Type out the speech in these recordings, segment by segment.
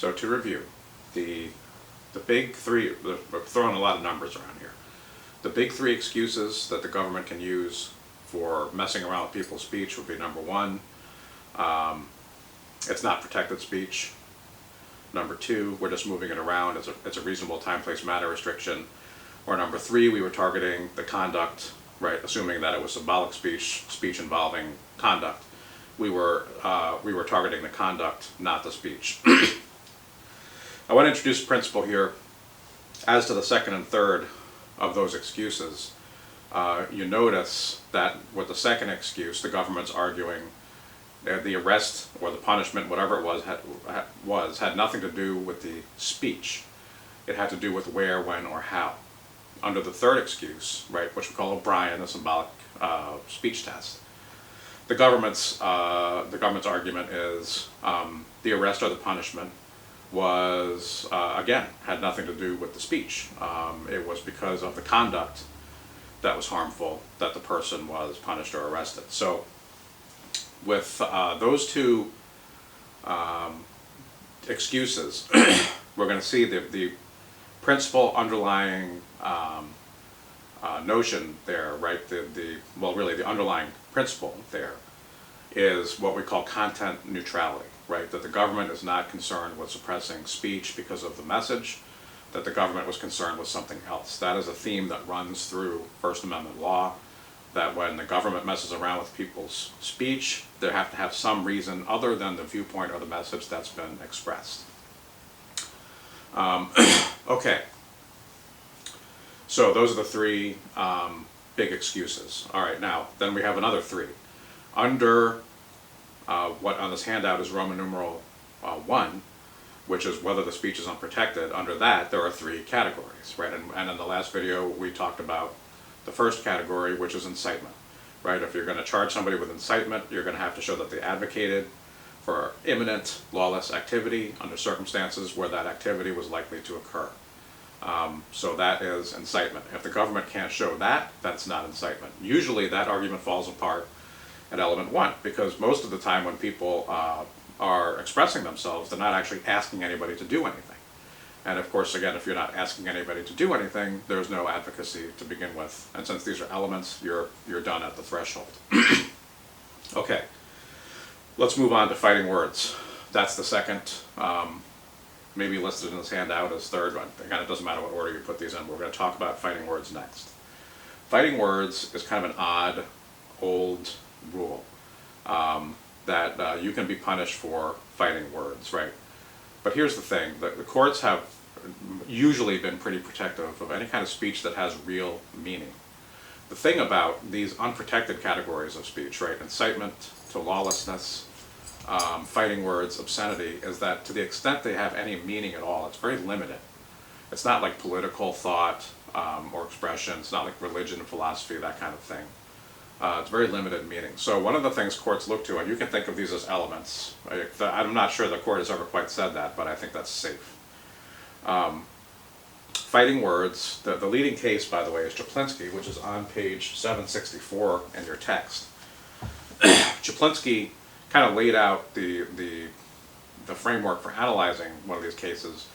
So to review, the big three, we're throwing a lot of numbers around here. The big three excuses that the government can use for messing around with people's speech would be: number one, it's not protected speech. Number two, we're just moving it around, it's a reasonable time, place, matter restriction. Or number three, we were targeting the conduct, right, assuming that it was symbolic speech involving conduct. We were targeting the conduct, not the speech. I want to introduce a principle here. As to the second and third of those excuses, you notice that with the second excuse, the government's arguing that the arrest or the punishment, whatever it was, had nothing to do with the speech. It had to do with where, when, or how. Under the third excuse, right, which we call O'Brien, the symbolic speech test, the government's argument is the arrest or the punishment was, again, had nothing to do with the speech. It was because of the conduct that was harmful that the person was punished or arrested. So with those two excuses, we're going to see the principal underlying notion there, right? Really the underlying principle there is what we call content neutrality, right? That the government is not concerned with suppressing speech because of the message, that the government was concerned with something else. That is a theme that runs through First Amendment law, that when the government messes around with people's speech, they have to have some reason other than the viewpoint or the message that's been expressed. Okay, so those are the three big excuses. All right, now, then we have another three. Under what on this handout is Roman numeral 1, which is whether the speech is unprotected, under that there are three categories, right? And in the last video we talked about the first category, which is incitement, right? If you're going to charge somebody with incitement, you're going to have to show that they advocated for imminent lawless activity under circumstances where that activity was likely to occur. So that is incitement. If the government can't show that, that's not incitement. Usually that argument falls apart at element 1, because most of the time when people are expressing themselves, they're not actually asking anybody to do anything. And of course, again, if you're not asking anybody to do anything, there's no advocacy to begin with. And since these are elements, you're done at the threshold. Okay, let's move on to fighting words. That's the second, maybe listed in this handout as third. Again, it doesn't matter what order you put these in. We're going to talk about fighting words next. Fighting words is kind of an odd, old rule that you can be punished for fighting words, right? But here's the thing, the courts have usually been pretty protective of any kind of speech that has real meaning. The thing about these unprotected categories of speech, right, incitement to lawlessness, fighting words, obscenity, is that to the extent they have any meaning at all, it's very limited. It's not like political thought or expression, it's not like religion and philosophy, that kind of thing. It's very limited meaning. So one of the things courts look to, and you can think of these as elements. I'm not sure the court has ever quite said that, but I think that's safe. Fighting words, the leading case, by the way, is Chaplinsky, which is on page 764 in your text. Chaplinsky kind of laid out the framework for analyzing one of these cases,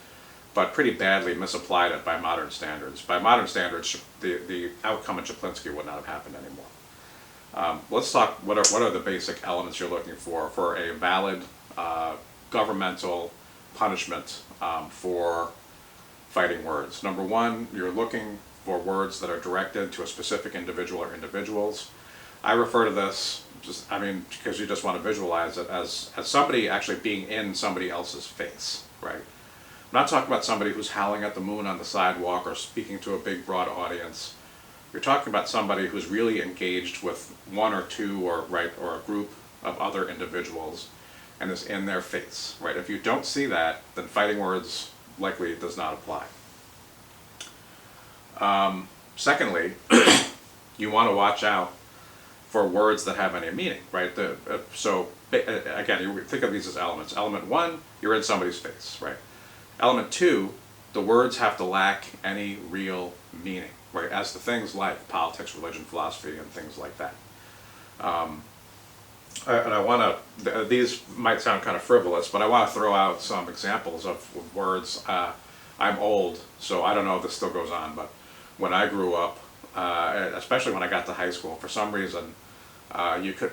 but pretty badly misapplied it by modern standards. By modern standards, the outcome in Chaplinsky would not have happened anymore. Let's talk, what are the basic elements you're looking for a valid governmental punishment for fighting words. Number one, you're looking for words that are directed to a specific individual or individuals. I refer to this, because you just want to visualize it as somebody actually being in somebody else's face, right? I'm not talking about somebody who's howling at the moon on the sidewalk or speaking to a big broad audience. You're talking about somebody who's really engaged with one or two or a group of other individuals and is in their face, right? If you don't see that, then fighting words likely does not apply. Secondly, you want to watch out for words that have any meaning, right? So again, you think of these as elements. Element 1, you're in somebody's face, right? Element 2, the words have to lack any real meaning, right? As to things like politics, religion, philosophy, and things like that. And I want to, these might sound kind of frivolous, but I want to throw out some examples of words. I'm old, so I don't know if this still goes on, but when I grew up, especially when I got to high school, for some reason, you could,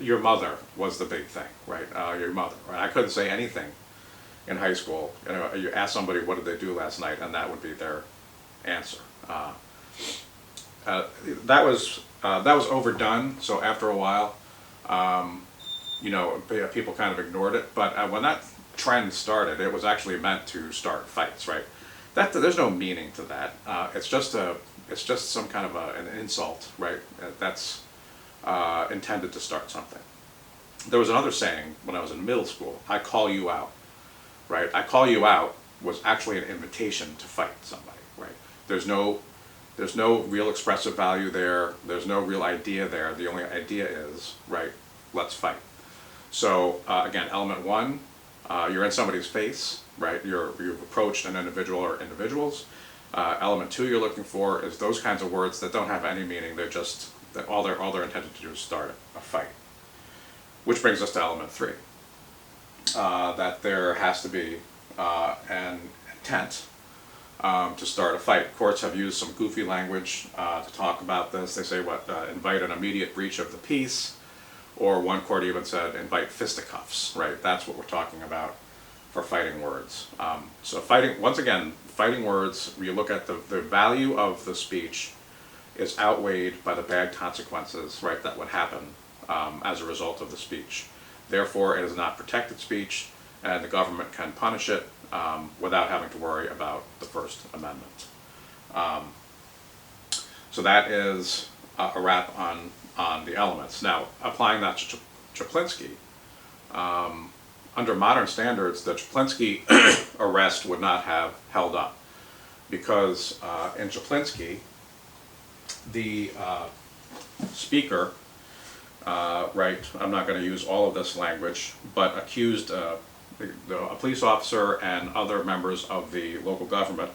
your mother was the big thing, right? Your mother, right? I couldn't say anything in high school. You know, you ask somebody, what did they do last night, and that would be their answer. That was overdone, so after a while, you know, people kind of ignored it. But when that trend started, it was actually meant to start fights, right? There's no meaning to that. It's just some kind of an insult, right? That's intended to start something. There was another saying when I was in middle school. I call you out, right? I call you out was actually an invitation to fight somebody, right? There's no real expressive value there. There's no real idea there. The only idea is, right, let's fight. So again, element one, you're in somebody's face, right? You've approached an individual or individuals. Element two you're looking for is those kinds of words that don't have any meaning. They're just, all they're intended to do is start a fight. Which brings us to element three, that there has to be an intent to start a fight. Courts have used some goofy language to talk about this. They say invite an immediate breach of the peace, or one court even said invite fisticuffs, right? That's what we're talking about for fighting words. So once again, fighting words, you look at the value of the speech is outweighed by the bad consequences, right, that would happen as a result of the speech. Therefore, it is not protected speech, and the government can punish it without having to worry about the First Amendment. So that is a wrap on the elements. Now, applying that to Chaplinsky, under modern standards, the Chaplinsky arrest would not have held up, because in Chaplinsky, the speaker, right, I'm not going to use all of this language, but accused a police officer and other members of the local government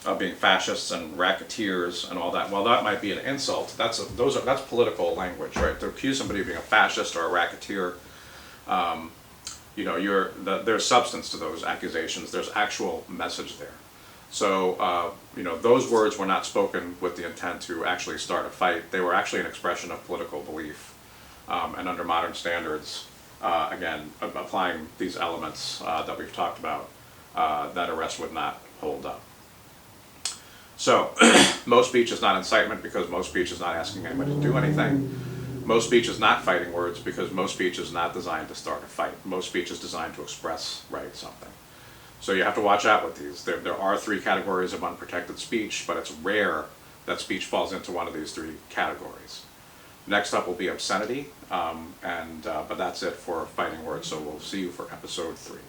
of being fascists and racketeers and all that. Well, that might be an insult. That's political language, right? To accuse somebody of being a fascist or a racketeer, you know, there's substance to those accusations. There's actual message there. So, you know, those words were not spoken with the intent to actually start a fight. They were actually an expression of political belief. And under modern standards, again, applying these elements that we've talked about, that arrest would not hold up. So, most speech is not incitement because most speech is not asking anybody to do anything. Most speech is not fighting words because most speech is not designed to start a fight. Most speech is designed to express, right, something. So you have to watch out with these. There are three categories of unprotected speech, but it's rare that speech falls into one of these three categories. Next up will be obscenity, but that's it for fighting words, so we'll see you for episode 3.